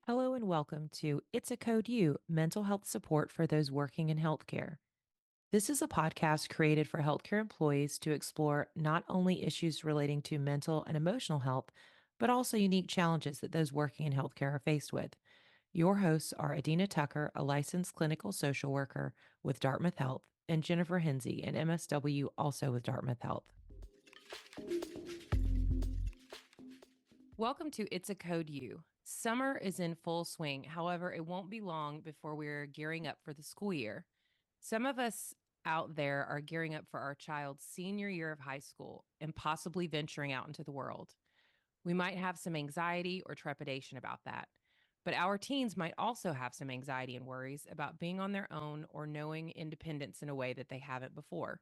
Hello and welcome to It's a Code U, mental health support for those working in healthcare. This is a podcast created for healthcare employees to explore not only issues relating to mental and emotional health, but also unique challenges that those working in healthcare are faced with. Your hosts are Adina Tucker, a licensed clinical social worker with Dartmouth Health, and Jennifer Hinsey, an MSW also with Dartmouth Health. Welcome to It's a Code U. Summer is in full swing. However, it won't be long before we're gearing up for the school year. Some of us out there are gearing up for our child's senior year of high school and possibly venturing out into the world. We might have some anxiety or trepidation about that, but our teens might also have some anxiety and worries about being on their own or knowing independence in a way that they haven't before.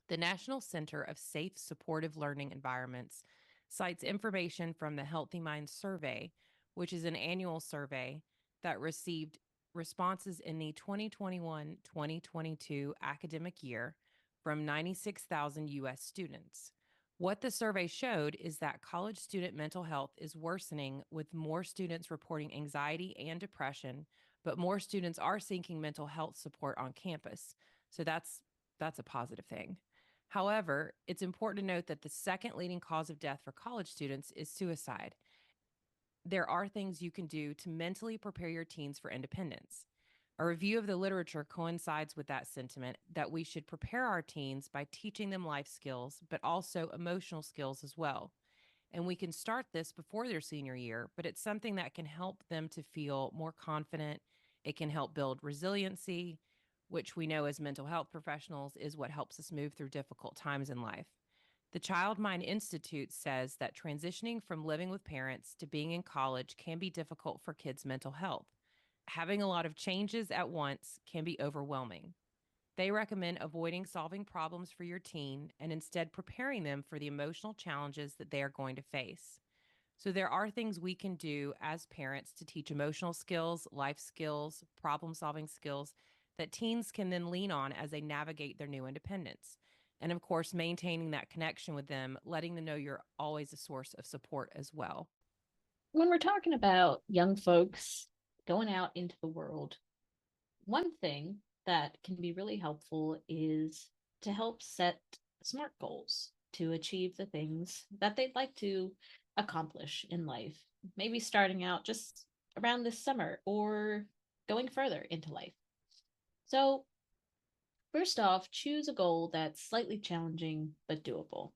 The National Center of Safe Supportive Learning Environments cites information from the Healthy Minds Survey, which is an annual survey that received responses in the 2021-2022 academic year from 96,000 U.S. students. What the survey showed is that college student mental health is worsening, with more students reporting anxiety and depression, but more students are seeking mental health support on campus. So that's a positive thing. However, it's important to note that the second leading cause of death for college students is suicide. There are things you can do to mentally prepare your teens for independence. A review of the literature coincides with that sentiment that we should prepare our teens by teaching them life skills, but also emotional skills as well. And we can start this before their senior year, but it's something that can help them to feel more confident. It can help build resiliency, which we know as mental health professionals is what helps us move through difficult times in life. The Child Mind Institute says that transitioning from living with parents to being in college can be difficult for kids' mental health. Having a lot of changes at once can be overwhelming. They recommend avoiding solving problems for your teen and instead preparing them for the emotional challenges that they are going to face. So, there are things we can do as parents to teach emotional skills, life skills, problem solving skills that teens can then lean on as they navigate their new independence. And of course, maintaining that connection with them, letting them know you're always a source of support as well. When we're talking about young folks going out into the world, one thing that can be really helpful is to help set SMART goals to achieve the things that they'd like to accomplish in life. Maybe starting out just around this summer or going further into life. So, first off, choose a goal that's slightly challenging but doable.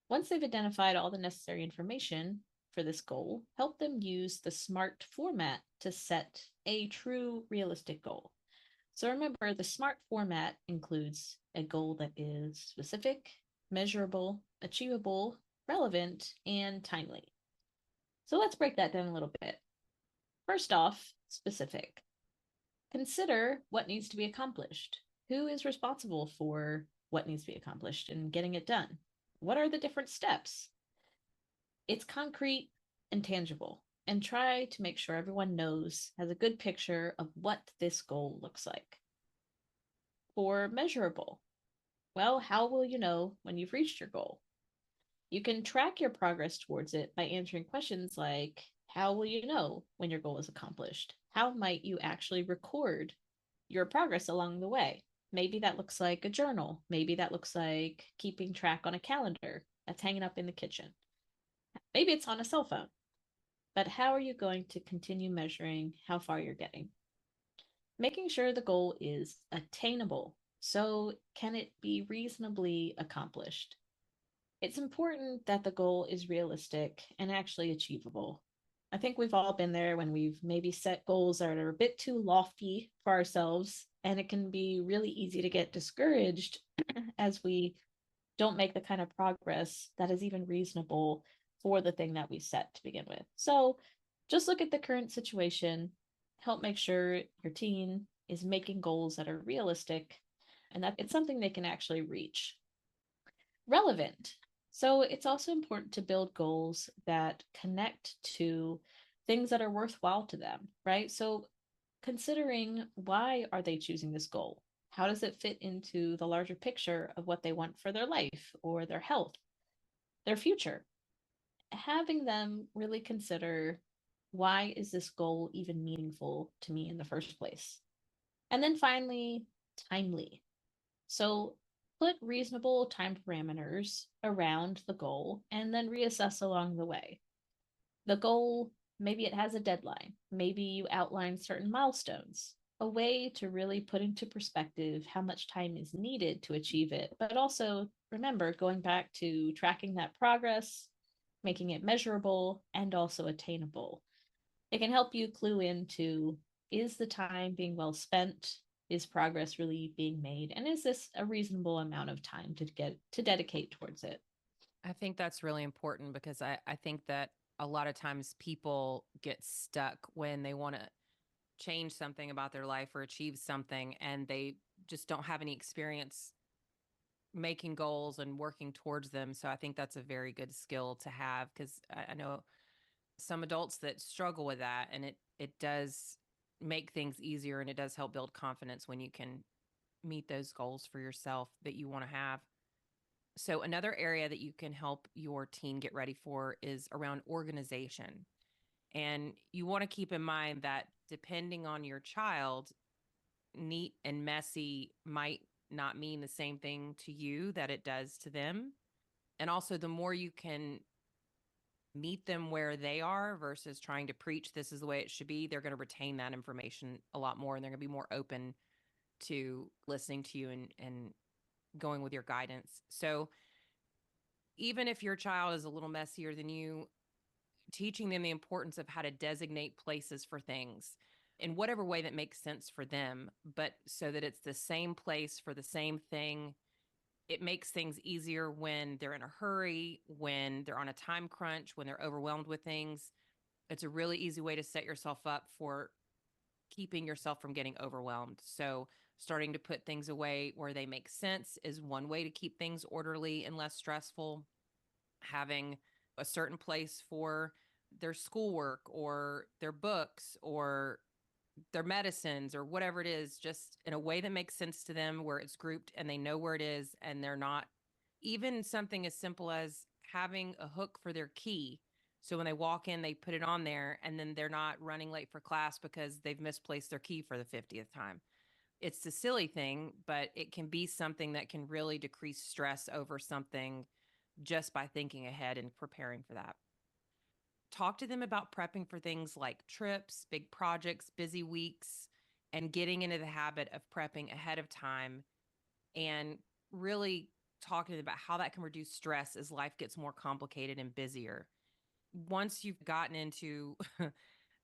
Once they've identified all the necessary information for this goal, help them use the SMART format to set a true realistic goal. So remember, the SMART format includes a goal that is specific, measurable, achievable, relevant, and timely. So let's break that down a little bit. First off, specific. Consider what needs to be accomplished. Who is responsible for what needs to be accomplished and getting it done? What are the different steps? It's concrete and tangible, and try to make sure everyone has a good picture of what this goal looks like. For measurable, well, how will you know when you've reached your goal? You can track your progress towards it by answering questions like, how will you know when your goal is accomplished? How might you actually record your progress along the way? Maybe that looks like a journal. Maybe that looks like keeping track on a calendar that's hanging up in the kitchen. Maybe it's on a cell phone. But how are you going to continue measuring how far you're getting? Making sure the goal is attainable. So, can it be reasonably accomplished? It's important that the goal is realistic and actually achievable. I think we've all been there when we've maybe set goals that are a bit too lofty for ourselves, and it can be really easy to get discouraged as we don't make the kind of progress that is even reasonable for the thing that we set to begin with. So just look at the current situation, help make sure your teen is making goals that are realistic and that it's something they can actually reach. Relevant. So it's also important to build goals that connect to things that are worthwhile to them, right? So considering why are they choosing this goal? How does it fit into the larger picture of what they want for their life or their health, their future? Having them really consider, why is this goal even meaningful to me in the first place? And then finally, timely. So put reasonable time parameters around the goal and then reassess along the way. The goal, maybe it has a deadline. Maybe you outline certain milestones, a way to really put into perspective how much time is needed to achieve it. But also remember, going back to tracking that progress, making it measurable and also attainable. It can help you clue into, is the time being well spent? Is progress really being made? And is this a reasonable amount of time to dedicate towards it? I think that's really important because I think that a lot of times people get stuck when they want to change something about their life or achieve something and they just don't have any experience making goals and working towards them. So I think that's a very good skill to have because I know some adults that struggle with that and it does make things easier and it does help build confidence when you can meet those goals for yourself that you want to have. So another area that you can help your teen get ready for is around organization. And you want to keep in mind that depending on your child, neat and messy might not mean the same thing to you that it does to them. And also, the more you can meet them where they are versus trying to preach this is the way it should be, they're going to retain that information a lot more and they're going to be more open to listening to you and going with your guidance. So, even if your child is a little messier than you, teaching them the importance of how to designate places for things in whatever way that makes sense for them, but so that it's the same place for the same thing. It makes things easier when they're in a hurry, when they're on a time crunch, when they're overwhelmed with things. It's a really easy way to set yourself up for keeping yourself from getting overwhelmed. So, starting to put things away where they make sense is one way to keep things orderly and less stressful. Having a certain place for their schoolwork or their books or their medicines or whatever it is, just in a way that makes sense to them, where it's grouped and they know where it is and they're not, even something as simple as having a hook for their key. So when they walk in, they put it on there and then they're not running late for class because they've misplaced their key for the 50th time. It's a silly thing, but it can be something that can really decrease stress over something just by thinking ahead and preparing for that. Talk to them about prepping for things like trips, big projects, busy weeks, and getting into the habit of prepping ahead of time and really talking about how that can reduce stress as life gets more complicated and busier. Once you've gotten into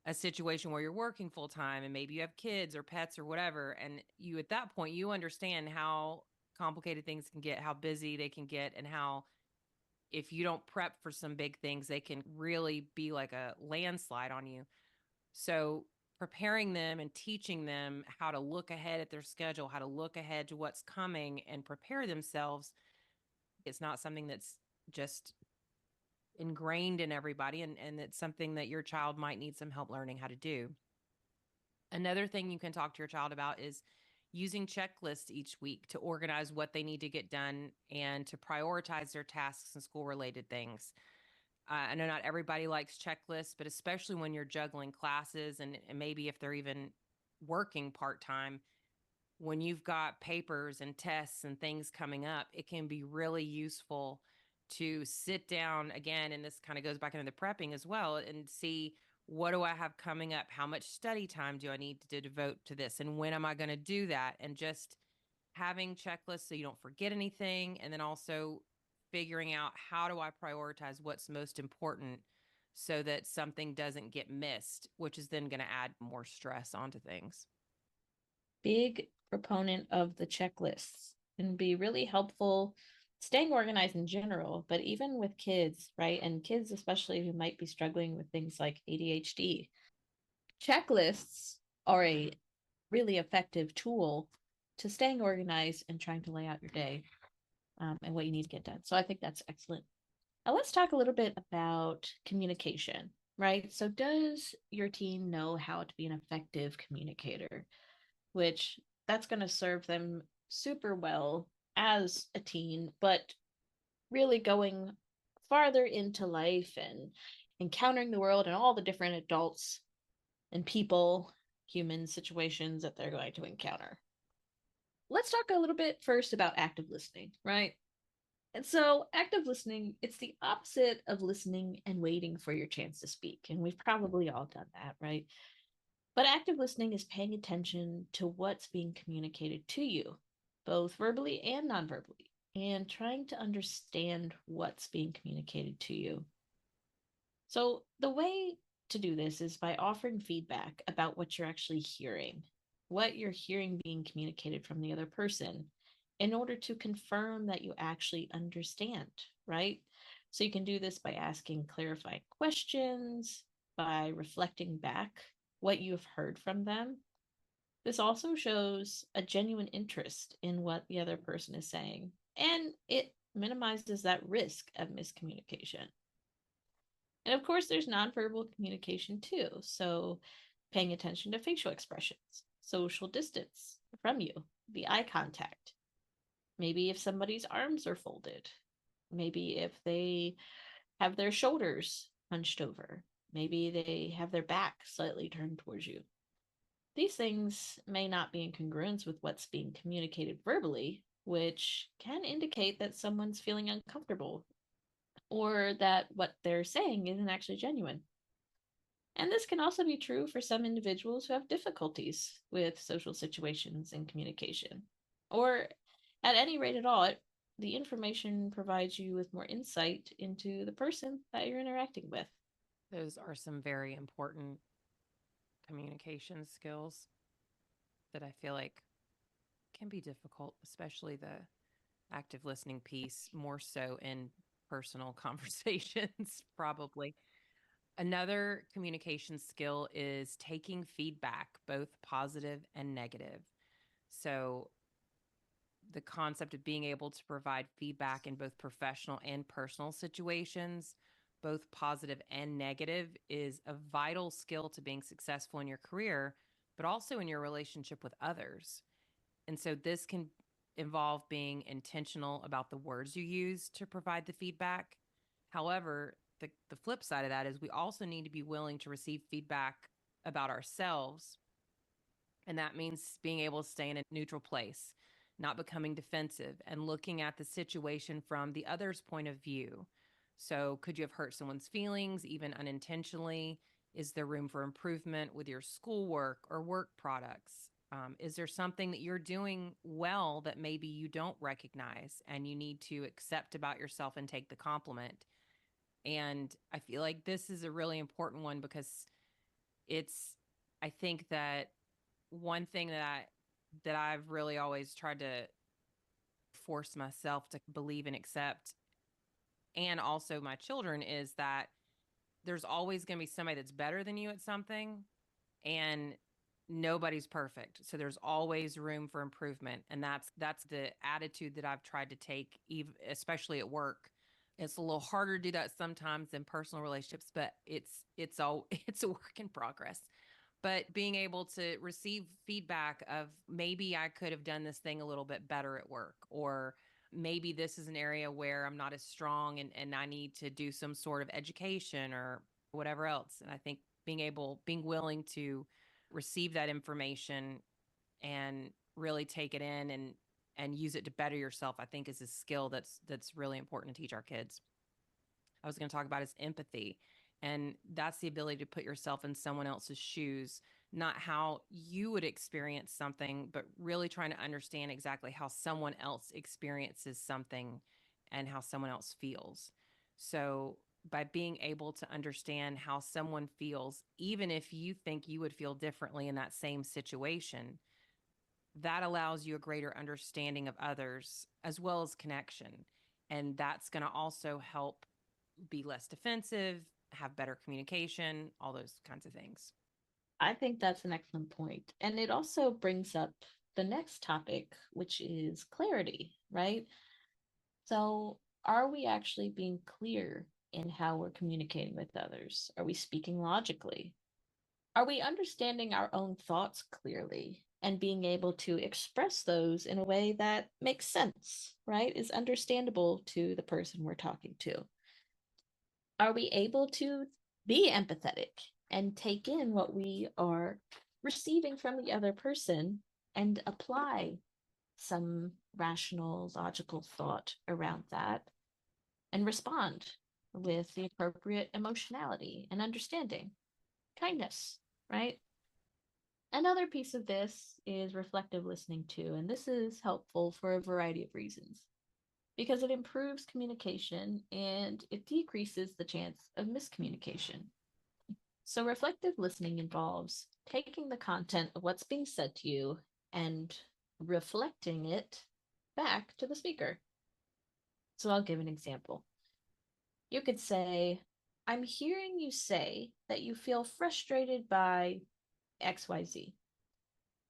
a situation where you're working full time and maybe you have kids or pets or whatever, and you at that point, you understand how complicated things can get, how busy they can get, and how if you don't prep for some big things, they can really be like a landslide on you. So, preparing them and teaching them how to look ahead at their schedule, how to look ahead to what's coming and prepare themselves, it's not something that's just ingrained in everybody. And it's something that your child might need some help learning how to do. Another thing you can talk to your child about is using checklists each week to organize what they need to get done and to prioritize their tasks and school related things. I know not everybody likes checklists, but especially when you're juggling classes and maybe if they're even working part time, when you've got papers and tests and things coming up, it can be really useful to sit down again. And this kind of goes back into the prepping as well and see, what do I have coming up? How much study time do I need to devote to this? And when am I going to do that? And just having checklists so you don't forget anything. And then also figuring out, how do I prioritize what's most important so that something doesn't get missed, which is then going to add more stress onto things. Big proponent of the checklists and be really helpful staying organized in general, but even with kids, right? And kids, especially who might be struggling with things like ADHD, checklists are a really effective tool to staying organized and trying to lay out your day, and what you need to get done. So I think that's excellent. Now let's talk a little bit about communication, right? So does your teen know how to be an effective communicator? Which That's going to serve them super well as a teen, but really going farther into life and encountering the world and all the different adults and people, human situations that they're going to encounter. Let's talk a little bit first about active listening, right? And so, active listening, it's the opposite of listening and waiting for your chance to speak. And we've probably all done that, right? But active listening is paying attention to what's being communicated to you, both verbally and non-verbally, and trying to understand what's being communicated to you. So, the way to do this is by offering feedback about what you're actually hearing, what you're hearing being communicated from the other person, in order to confirm that you actually understand, right? So, you can do this by asking clarifying questions, by reflecting back what you've heard from them. This also shows a genuine interest in what the other person is saying, and it minimizes that risk of miscommunication. And of course, there's nonverbal communication too. So, paying attention to facial expressions, social distance from you, the eye contact, maybe if somebody's arms are folded, maybe if they have their shoulders hunched over, maybe they have their back slightly turned towards you. These things may not be in congruence with what's being communicated verbally, which can indicate that someone's feeling uncomfortable or that what they're saying isn't actually genuine. And this can also be true for some individuals who have difficulties with social situations and communication. Or at any rate at all, the information provides you with more insight into the person that you're interacting with. Those are some very important communication skills that I feel like can be difficult, especially the active listening piece, more so in personal conversations, probably. Another communication skill is taking feedback, both positive and negative. So, the concept of being able to provide feedback in both professional and personal situations, both positive and negative, is a vital skill to being successful in your career, but also in your relationship with others. And so this can involve being intentional about the words you use to provide the feedback. However, the flip side of that is we also need to be willing to receive feedback about ourselves. And that means being able to stay in a neutral place, not becoming defensive, and looking at the situation from the other's point of view. So, could you have hurt someone's feelings, even unintentionally? Is there room for improvement with your schoolwork or work products? Is there something that you're doing well that maybe you don't recognize and you need to accept about yourself and take the compliment? And I feel like this is a really important one because it's, I think that one thing that I've really always tried to force myself to believe and accept, and also my children, is that there's always going to be somebody that's better than you at something, and nobody's perfect. So there's always room for improvement, and that's the attitude that I've tried to take, especially at work. It's a little harder to do that sometimes in personal relationships, but it's all it's a work in progress. But being able to receive feedback of maybe I could have done this thing a little bit better at work, or maybe this is an area where I'm not as strong and I need to do some sort of education or whatever else. And I think being willing to receive that information and really take it in and use it to better yourself, I think is a skill that's really important to teach our kids. I was going to talk about is empathy. And that's the ability to put yourself in someone else's shoes, not how you would experience something, but really trying to understand exactly how someone else experiences something and how someone else feels. So, by being able to understand how someone feels, even if you think you would feel differently in that same situation, that allows you a greater understanding of others as well as connection. And that's going to also help be less defensive, have better communication, all those kinds of things. I think that's an excellent point. And it also brings up the next topic, which is clarity, right? So, are we actually being clear in how we're communicating with others? Are we speaking logically? Are we understanding our own thoughts clearly? and being able to express those in a way that makes sense, right? Is understandable to the person we're talking to. Are we able to be empathetic and take in what we are receiving from the other person and apply some rational, logical thought around that and respond with the appropriate emotionality and understanding, kindness, right? Another piece of this is reflective listening too, and this is helpful for a variety of reasons because it improves communication and it decreases the chance of miscommunication. So, reflective listening involves taking the content of what's being said to you and reflecting it back to the speaker. So, I'll give an example. You could say, I'm hearing you say that you feel frustrated by XYZ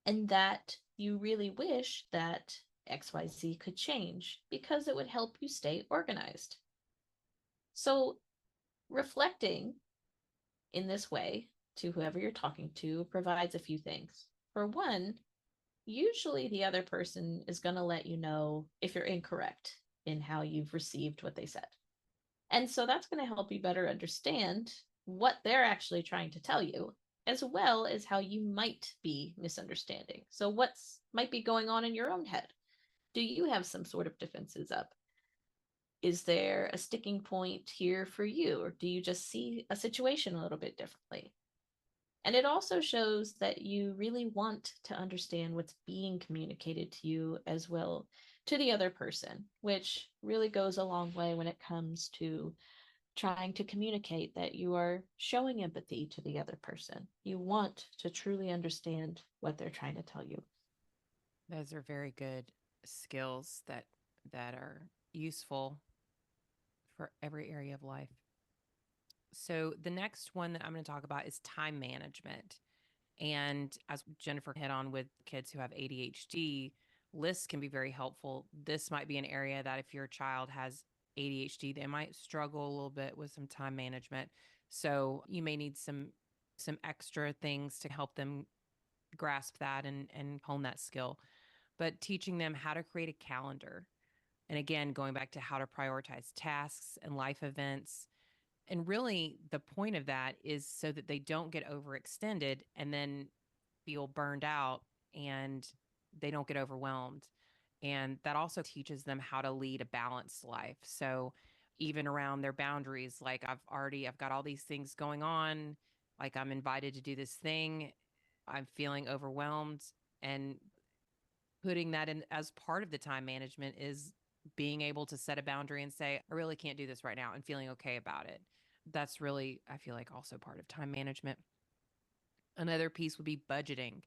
and that you really wish that XYZ could change because it would help you stay organized. So, reflecting in this way to whoever you're talking to provides a few things. For one, usually the other person is going to let you know if you're incorrect in how you've received what they said. And so that's going to help you better understand what they're actually trying to tell you, as well as how you might be misunderstanding. So, what's might be going on in your own head? Do you have some sort of defenses up? Is there a sticking point here for you, or do you just see a situation a little bit differently? And it also shows that you really want to understand what's being communicated to you as well to the other person, which really goes a long way when it comes to trying to communicate that you are showing empathy to the other person. You want to truly understand what they're trying to tell you. Those are very good skills that are useful for every area of life. So the next one that I'm going to talk about is time management. And as Jennifer hit on with kids who have ADHD, lists can be very helpful. This might be an area that if your child has ADHD, they might struggle a little bit with some time management. So you may need some extra things to help them grasp that and hone that skill. But teaching them how to create a calendar. And again, going back to how to prioritize tasks and life events. And really, the point of that is so that they don't get overextended and then feel burned out and they don't get overwhelmed. And that also teaches them how to lead a balanced life. So even around their boundaries, like I've got all these things going on, like I'm invited to do this thing, I'm feeling overwhelmed, and putting that in as part of the time management is being able to set a boundary and say, I really can't do this right now, and feeling okay about it. That's really, I feel like, also part of time management. Another piece would be budgeting,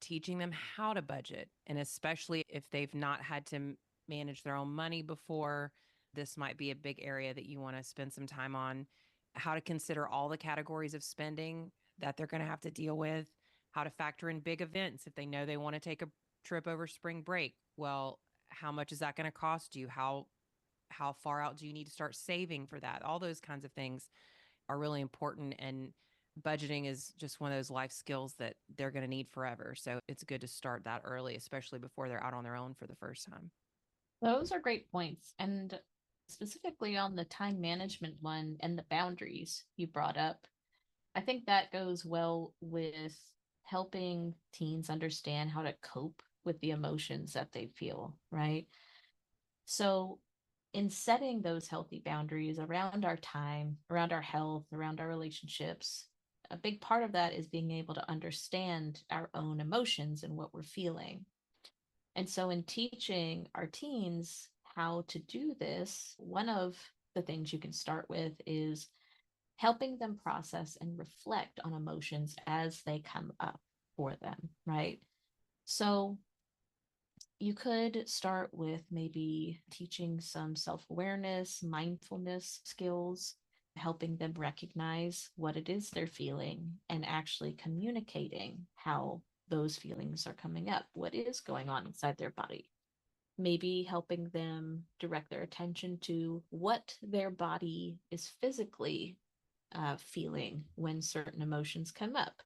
teaching them how to budget. And especially if they've not had to manage their own money before, this might be a big area that you want to spend some time on. How to consider all the categories of spending that they're going to have to deal with, how to factor in big events if they know they want to take a trip over spring break. Well, how much is that going to cost you? How far out do you need to start saving for that? All those kinds of things are really important, and budgeting is just one of those life skills that they're going to need forever. So it's good to start that early, especially before they're out on their own for the first time. Those are great points. And specifically on the time management one and the boundaries you brought up, I think that goes well with helping teens understand how to cope with the emotions that they feel, right? So, in setting those healthy boundaries around our time, around our health, around our relationships, a big part of that is being able to understand our own emotions and what we're feeling. And so, in teaching our teens how to do this, one of the things you can start with is helping them process and reflect on emotions as they come up for them, right? So, you could start with maybe teaching some self awareness, mindfulness skills, helping them recognize what it is they're feeling and actually communicating how those feelings are coming up, what is going on inside their body. Maybe helping them direct their attention to what their body is physically feeling when certain emotions come up.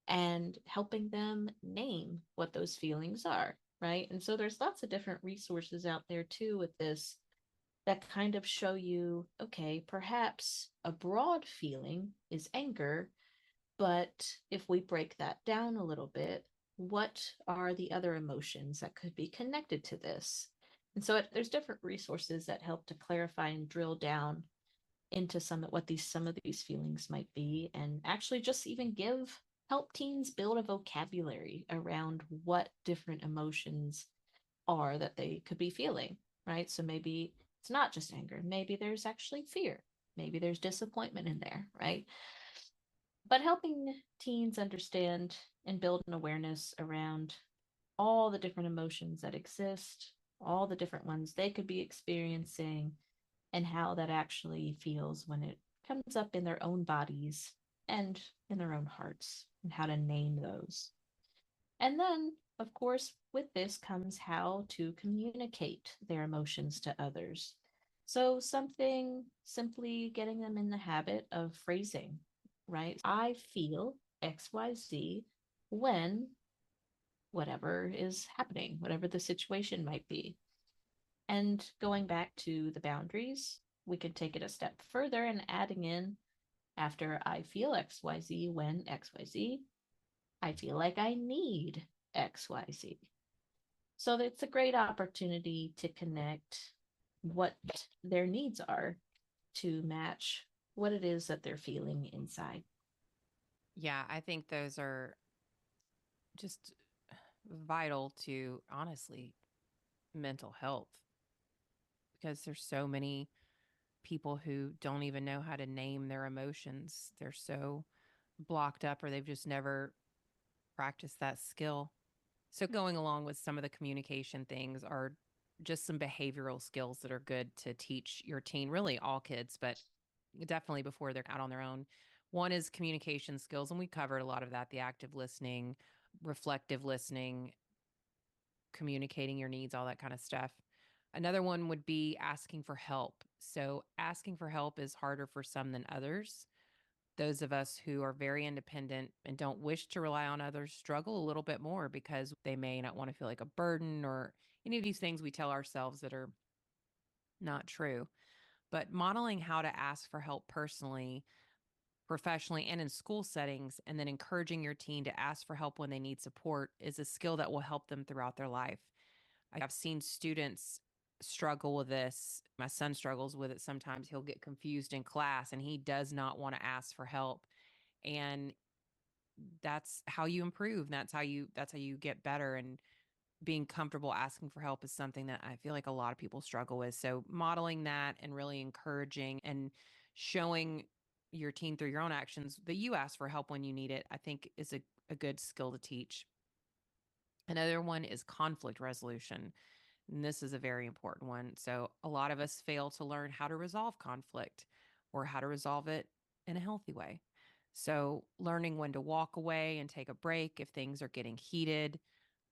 and helping them name what those feelings are, right? And so there's lots of different resources out there too with this that kind of show you, okay, perhaps a broad feeling is anger, but if we break that down a little bit, what are the other emotions that could be connected to this? And so there's different resources that help to clarify and drill down into some of these feelings might be, and actually just even give help teens build a vocabulary around what different emotions are that they could be feeling, right? So maybe it's not just anger, maybe there's actually fear, maybe there's disappointment in there, right? But helping teens understand and build an awareness around all the different emotions that exist, all the different ones they could be experiencing, and how that actually feels when it comes up in their own bodies and in their own hearts, and how to name those. And then, of course, with this comes how to communicate their emotions to others. So, something simply getting them in the habit of phrasing, right? I feel XYZ when whatever is happening, whatever the situation might be. And going back to the boundaries, we could take it a step further and adding in after I feel XYZ when XYZ, I feel like I need XYZ. So it's a great opportunity to connect what their needs are to match what it is that they're feeling inside. Yeah, I think those are just vital to honestly mental health because there's so many people who don't even know how to name their emotions. They're so blocked up or they've just never practiced that skill. So, going along with some of the communication things are just some behavioral skills that are good to teach your teen, really all kids, but definitely before they're out on their own. One is communication skills, and we covered a lot of that, the active listening, reflective listening, communicating your needs, all that kind of stuff. Another one would be asking for help. So, asking for help is harder for some than others. Those of us who are very independent and don't wish to rely on others struggle a little bit more because they may not want to feel like a burden or any of these things we tell ourselves that are not true. But modeling how to ask for help personally, professionally, and in school settings, and then encouraging your teen to ask for help when they need support is a skill that will help them throughout their life. I've seen students struggle with this. My son struggles with it sometimes. He'll get confused in class and he does not want to ask for help. And that's how you improve. That's how you get better. And being comfortable asking for help is something that I feel like a lot of people struggle with. So modeling that and really encouraging and showing your teen through your own actions that you ask for help when you need it, I think is a good skill to teach. Another one is conflict resolution. And this is a very important one. So, a lot of us fail to learn how to resolve conflict or how to resolve it in a healthy way. So, learning when to walk away and take a break if things are getting heated,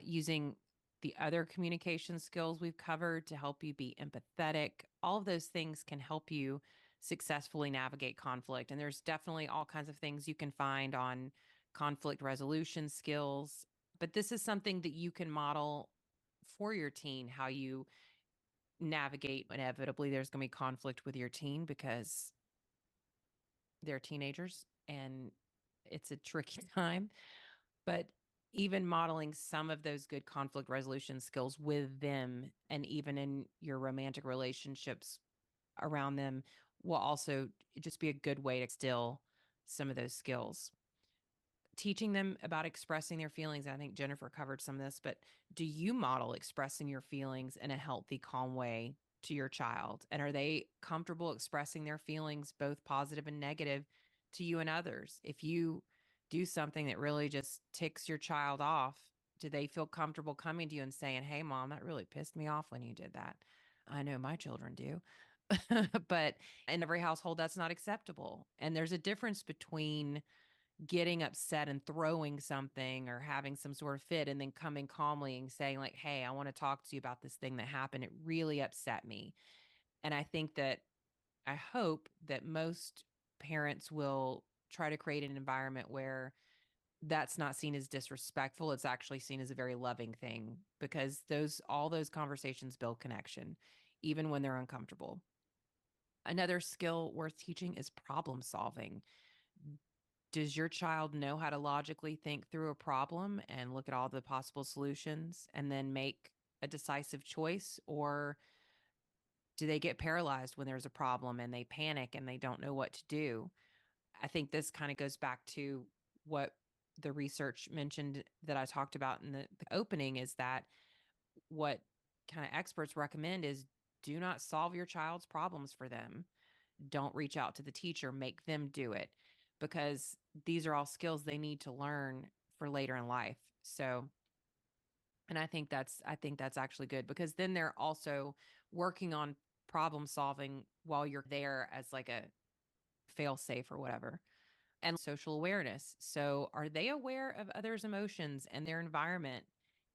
using the other communication skills we've covered to help you be empathetic, all of those things can help you successfully navigate conflict. And there's definitely all kinds of things you can find on conflict resolution skills. But this is something that you can model for your teen, how you navigate. Inevitably there's going to be conflict with your teen because they're teenagers and it's a tricky time, but even modeling some of those good conflict resolution skills with them and even in your romantic relationships around them will also just be a good way to still some of those skills. Teaching them about expressing their feelings. I think Jennifer covered some of this, but do you model expressing your feelings in a healthy, calm way to your child? And are they comfortable expressing their feelings, both positive and negative, to you and others? If you do something that really just ticks your child off, do they feel comfortable coming to you and saying, "Hey, mom, that really pissed me off when you did that"? I know my children do. But in every household, that's not acceptable. And there's a difference between getting upset and throwing something or having some sort of fit and then coming calmly and saying like, "Hey, I want to talk to you about this thing that happened. It really upset me." And I hope that most parents will try to create an environment where that's not seen as disrespectful. It's actually seen as a very loving thing because all those conversations build connection, even when they're uncomfortable. Another skill worth teaching is problem solving. Does your child know how to logically think through a problem and look at all the possible solutions and then make a decisive choice? Or do they get paralyzed when there's a problem and they panic and they don't know what to do? I think this kind of goes back to what the research mentioned that I talked about in the opening, is that what kind of experts recommend is do not solve your child's problems for them. Don't reach out to the teacher, make them do it, because these are all skills they need to learn for later in life. So, and I think that's actually good because then they're also working on problem solving while you're there as like a fail safe or whatever. And social awareness. So, are they aware of others' emotions and their environment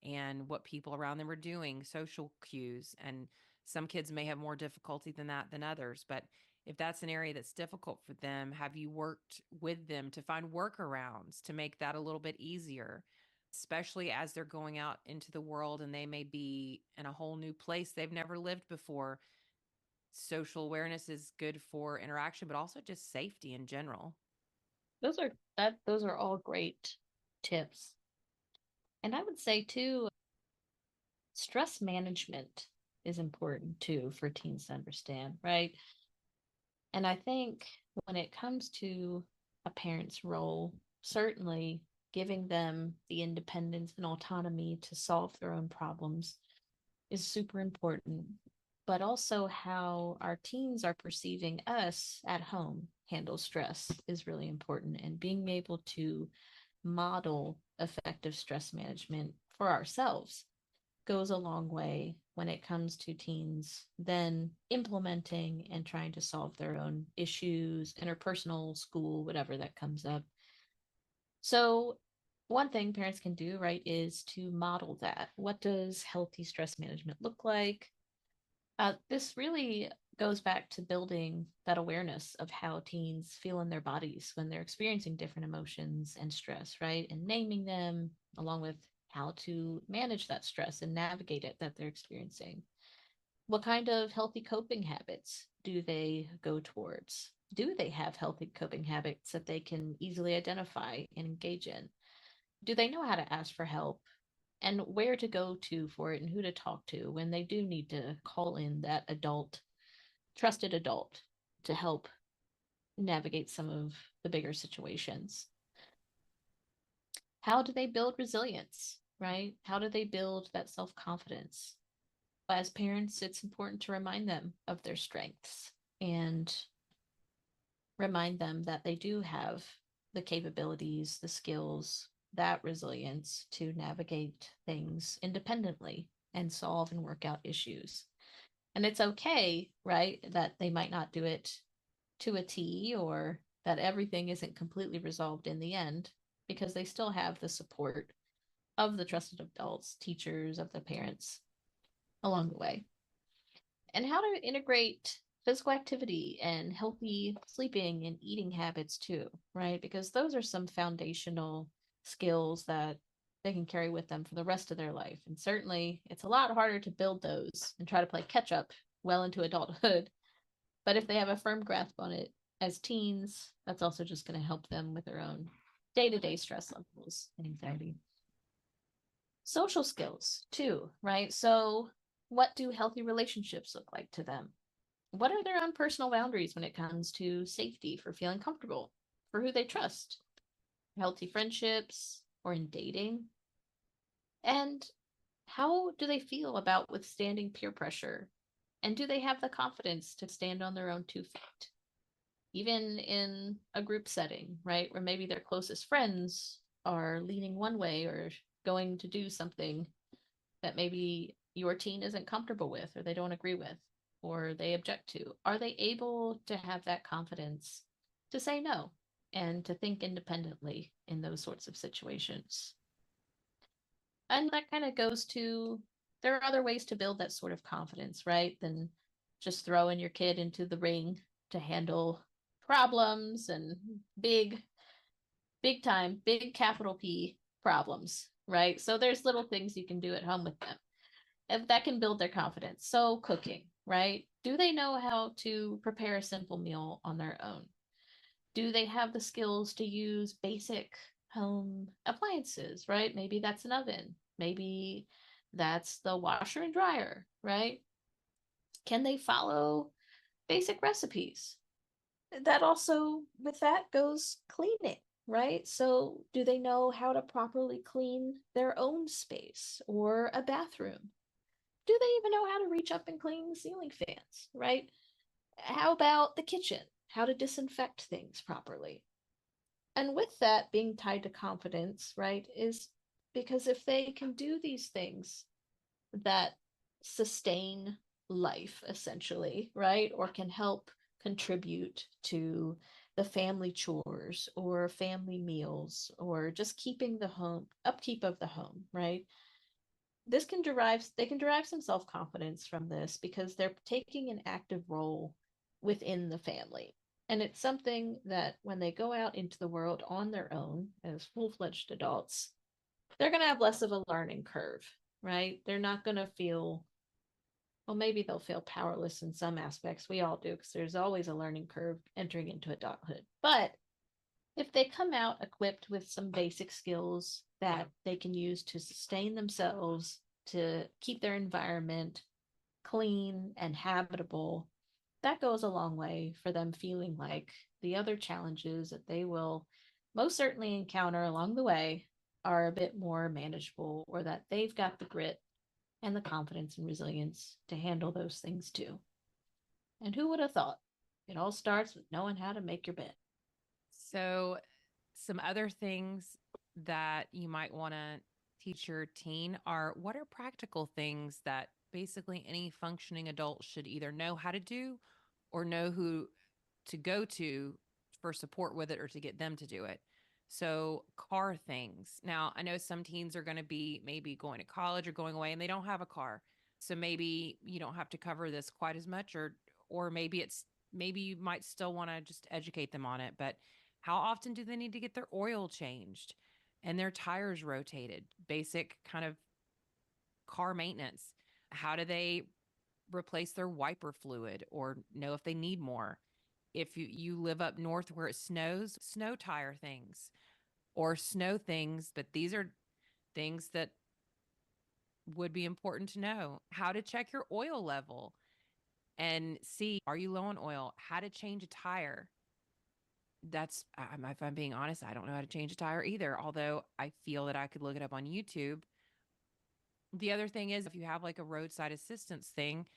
and what people around them are doing, social cues? And some kids may have more difficulty than that than others. But if that's an area that's difficult for them, have you worked with them to find workarounds to make that a little bit easier? Especially as they're going out into the world and they may be in a whole new place they've never lived before. Social awareness is good for interaction, but also just safety in general. Those are all great tips. And I would say too, stress management is important too for teens to understand, right? And I think when it comes to a parent's role, certainly giving them the independence and autonomy to solve their own problems is super important. But also, how our teens are perceiving us at home handle stress is really important. And being able to model effective stress management for ourselves goes a long way when it comes to teens then implementing and trying to solve their own issues, interpersonal, school, whatever that comes up. So, one thing parents can do, right, is to model that. What does healthy stress management look like? This really goes back to building that awareness of how teens feel in their bodies when they're experiencing different emotions and stress, right? And naming them, along with how to manage that stress and navigate it that they're experiencing. What kind of healthy coping habits do they go towards? Do they have healthy coping habits that they can easily identify and engage in? Do they know how to ask for help and where to go to for it and who to talk to when they do need to call in that adult, trusted adult, to help navigate some of the bigger situations? How do they build resilience, right? How do they build that self confidence? As parents, it's important to remind them of their strengths and remind them that they do have the capabilities, the skills, that resilience to navigate things independently and solve and work out issues. And it's okay, right, that they might not do it to a T or that everything isn't completely resolved in the end because they still have the support of the trusted adults, teachers, of the parents along the way. And how to integrate physical activity and healthy sleeping and eating habits too, right? Because those are some foundational skills that they can carry with them for the rest of their life. And certainly it's a lot harder to build those and try to play catch up well into adulthood. But if they have a firm grasp on it as teens, that's also just going to help them with their own day to day stress levels and anxiety. Social skills, too, right? So, what do healthy relationships look like to them? What are their own personal boundaries when it comes to safety, for feeling comfortable, for who they trust, healthy friendships, or in dating? And how do they feel about withstanding peer pressure? And do they have the confidence to stand on their own 2 feet? Even in a group setting, right? Where maybe their closest friends are leaning one way or going to do something that maybe your teen isn't comfortable with or they don't agree with or they object to. Are they able to have that confidence to say no and to think independently in those sorts of situations? And that kind of goes to there are other ways to build that sort of confidence, right? Than just throwing your kid into the ring to handle problems and big big time, big capital P problems, right? So there's little things you can do at home with them and that can build their confidence. So cooking, right? Do they know how to prepare a simple meal on their own? Do they have the skills to use basic home appliances, right? Maybe that's an oven. Maybe that's the washer and dryer, right? Can they follow basic recipes? That also, with that goes cleaning, right? So, do they know how to properly clean their own space or a bathroom? Do they even know how to reach up and clean the ceiling fans, right? How about the kitchen? How to disinfect things properly? And with that being tied to confidence, right, is because if they can do these things that sustain life essentially, right, or can help contribute to the family chores or family meals or just keeping the home upkeep of the home, right? This can derive they can derive some self-confidence from this because they're taking an active role within the family. And it's something that when they go out into the world on their own as full-fledged adults, they're going to have less of a learning curve, right? They're not going to feel, well, maybe they'll feel powerless in some aspects. We all do because there's always a learning curve entering into adulthood. But if they come out equipped with some basic skills that they can use to sustain themselves, to keep their environment clean and habitable, that goes a long way for them feeling like the other challenges that they will most certainly encounter along the way are a bit more manageable, or that they've got the grit and the confidence and resilience to handle those things too. And who would have thought? It all starts with knowing how to make your bed. So, some other things that you might want to teach your teen are what are practical things that basically any functioning adult should either know how to do or know who to go to for support with it or to get them to do it. So, car things. Now, I know some teens are going to be maybe going to college or going away and they don't have a car. So maybe you don't have to cover this quite as much, or maybe you might still want to just educate them on it, but how often do they need to get their oil changed and their tires rotated? Basic kind of car maintenance. How do they replace their wiper fluid or know if they need more? If you live up north where it snows, snow tire things or snow things, but these are things that would be important to know. How to check your oil level and see, are you low on oil? How to change a tire. If I'm being honest, I don't know how to change a tire either, although I feel that I could look it up on YouTube. The other thing is, if you have like a roadside assistance thing,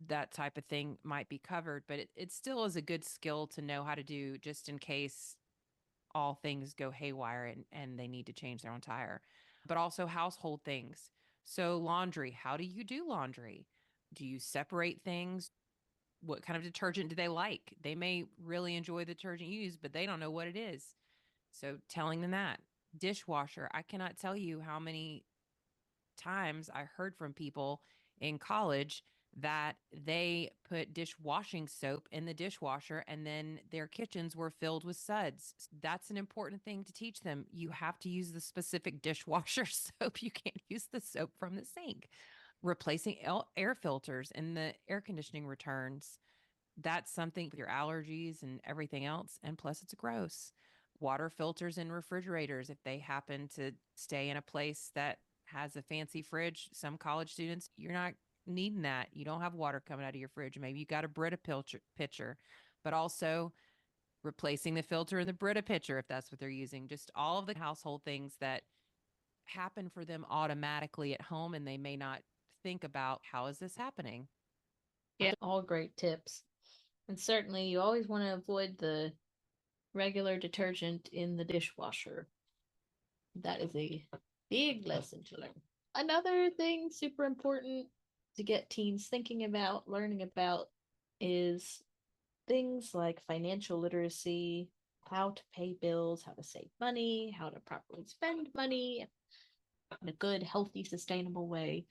that type of thing might be covered, but it still is a good skill to know how to do just in case all things go haywire and they need to change their own tire. But also household things. So, laundry, how do you do laundry? Do you separate things? What kind of detergent do they like? They may really enjoy the detergent you use, but they don't know what it is. So telling them that. Dishwasher, I cannot tell you how many times I heard from people in college that they put dishwashing soap in the dishwasher and then their kitchens were filled with suds. That's an important thing to teach them. You have to use the specific dishwasher soap. You can't use the soap from the sink. Replacing air filters in the air conditioning returns, that's something with your allergies and everything else. And plus, it's gross. Water filters in refrigerators, if they happen to stay in a place that has a fancy fridge, some college students, you're not needing that. You don't have water coming out of your fridge. Maybe you got a Brita pitcher, but also replacing the filter in the Brita pitcher if that's what they're using. Just all of the household things that happen for them automatically at home and they may not think about how is this happening. Yeah, all great tips. And certainly you always want to avoid the regular detergent in the dishwasher. That is a big lesson to learn. Another thing super important to get teens thinking about, learning about, is things like financial literacy, how to pay bills, how to save money, how to properly spend money in a good, healthy, sustainable way.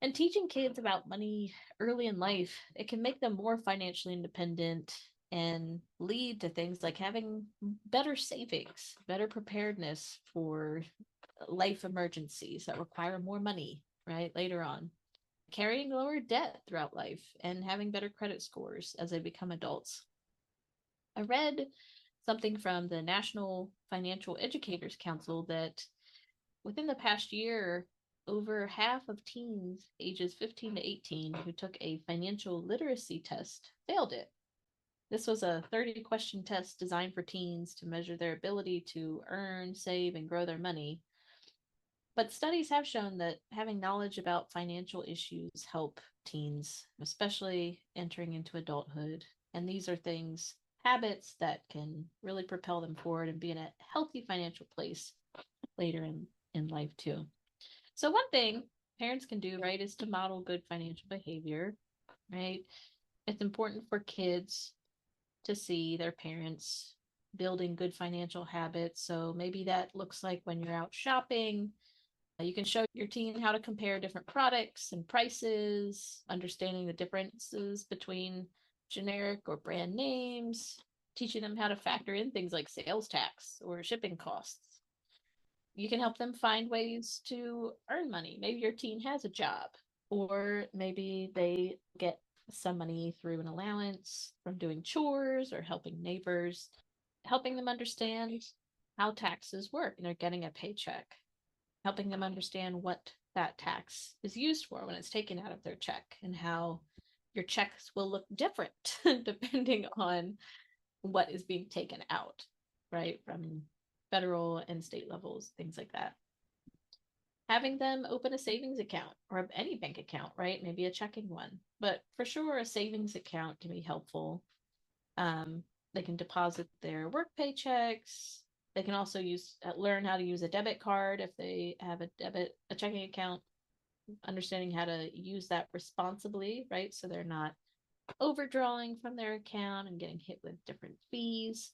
And teaching kids about money early in life, it can make them more financially independent and lead to things like having better savings, better preparedness for life emergencies that require more money, right? Later on, carrying lower debt throughout life, and having better credit scores as they become adults. I read something from the National Financial Educators Council that within the past year, over half of teens ages 15 to 18 who took a financial literacy test failed it. This was a 30-question test designed for teens to measure their ability to earn, save, and grow their money. But studies have shown that having knowledge about financial issues help teens, especially entering into adulthood. And these are things, habits that can really propel them forward and be in a healthy financial place later in life too. So one thing parents can do, right, is to model good financial behavior, right? It's important for kids to see their parents building good financial habits. So maybe that looks like when you're out shopping, you can show your teen how to compare different products and prices, understanding the differences between generic or brand names, teaching them how to factor in things like sales tax or shipping costs. You can help them find ways to earn money. Maybe your teen has a job, or maybe they get some money through an allowance from doing chores or helping neighbors, helping them understand how taxes work and they're getting a paycheck, helping them understand what that tax is used for when it's taken out of their check, and how your checks will look different depending on what is being taken out, right? From federal and state levels, things like that. Having them open a savings account or any bank account, right? Maybe a checking one, but for sure, a savings account can be helpful. They can deposit their work paychecks. They can also learn how to use a debit card if they have a checking account, understanding how to use that responsibly, right? So they're not overdrawing from their account and getting hit with different fees.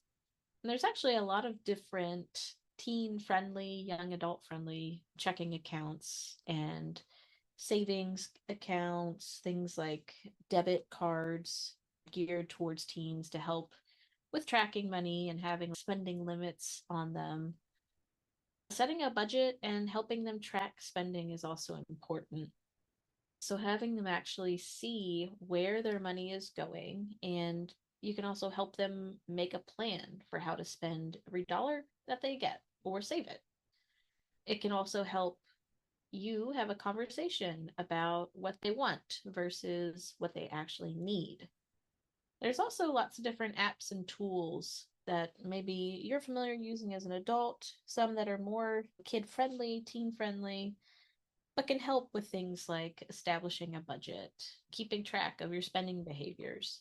And there's actually a lot of different teen friendly, young adult friendly checking accounts and savings accounts, things like debit cards geared towards teens to help with tracking money and having spending limits on them. Setting a budget and helping them track spending is also important. So having them actually see where their money is going, and you can also help them make a plan for how to spend every dollar that they get or save it. It can also help you have a conversation about what they want versus what they actually need. There's also lots of different apps and tools that maybe you're familiar using as an adult, some that are more kid friendly, teen friendly, but can help with things like establishing a budget, keeping track of your spending behaviors,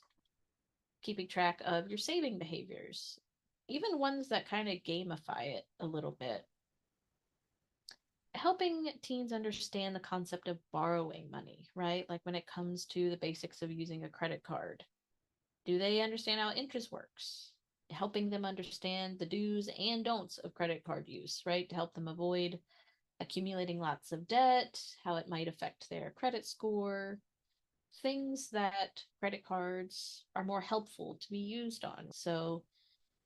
keeping track of your saving behaviors, even ones that kind of gamify it a little bit. Helping teens understand the concept of borrowing money, right? Like when it comes to the basics of using a credit card. Do they understand how interest works? Helping them understand the do's and don'ts of credit card use, right? To help them avoid accumulating lots of debt, how it might affect their credit score, things that credit cards are more helpful to be used on. So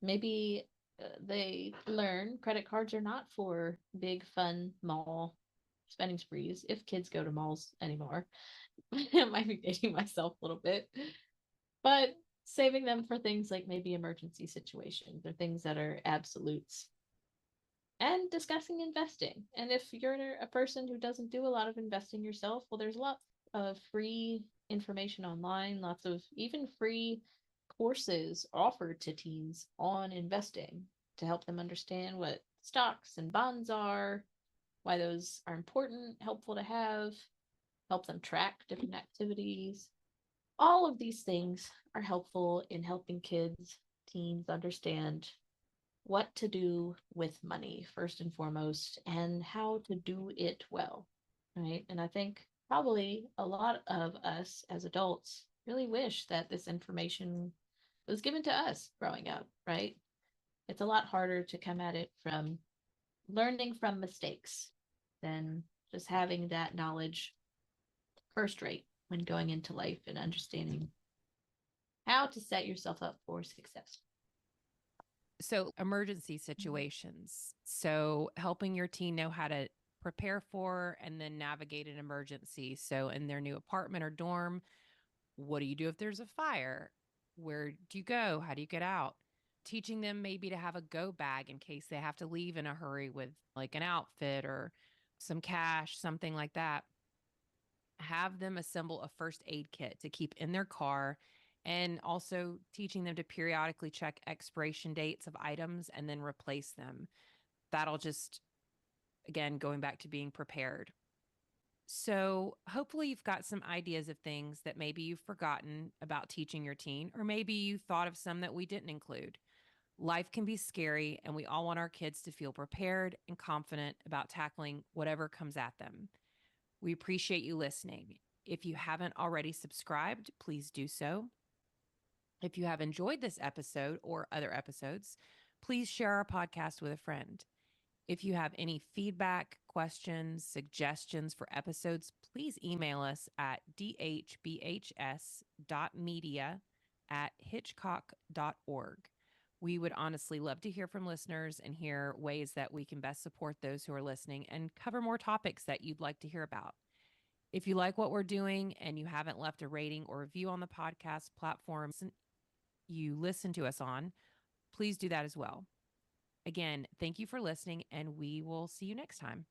maybe they learn credit cards are not for big, fun mall spending sprees, if kids go to malls anymore. I might be dating myself a little bit, but saving them for things like maybe emergency situations or things that are absolutes, and discussing investing. And if you're a person who doesn't do a lot of investing yourself, well, there's lots of free information online, lots of even free courses offered to teens on investing to help them understand what stocks and bonds are, why those are important, helpful to have, help them track different activities. All of these things are helpful in helping kids, teens understand what to do with money first and foremost and how to do it well, right? And I think probably a lot of us as adults really wish that this information was given to us growing up, right? It's a lot harder to come at it from learning from mistakes than just having that knowledge first rate when going into life and understanding How to set yourself up for success. So, emergency situations. So, helping your teen know how to prepare for and then navigate an emergency. So, in their new apartment or dorm, what do you do if there's a fire? Where do you go? How do you get out? Teaching them maybe to have a go bag in case they have to leave in a hurry with like an outfit or some cash, something like that. Have them assemble a first aid kit to keep in their car, and also teaching them to periodically check expiration dates of items and then replace them. That'll just, again, going back to being prepared. So, hopefully, you've got some ideas of things that maybe you've forgotten about teaching your teen, or maybe you thought of some that we didn't include. Life can be scary, and we all want our kids to feel prepared and confident about tackling whatever comes at them. We appreciate you listening. If you haven't already subscribed, please do so. If you have enjoyed this episode or other episodes, please share our podcast with a friend. If you have any feedback, questions, suggestions for episodes, please email us at dhbhs.media@hitchcock.org. We would honestly love to hear from listeners and hear ways that we can best support those who are listening and cover more topics that you'd like to hear about. If you like what we're doing and you haven't left a rating or review on the podcast platforms you listen to us on, please do that as well. Again, thank you for listening, and we will see you next time.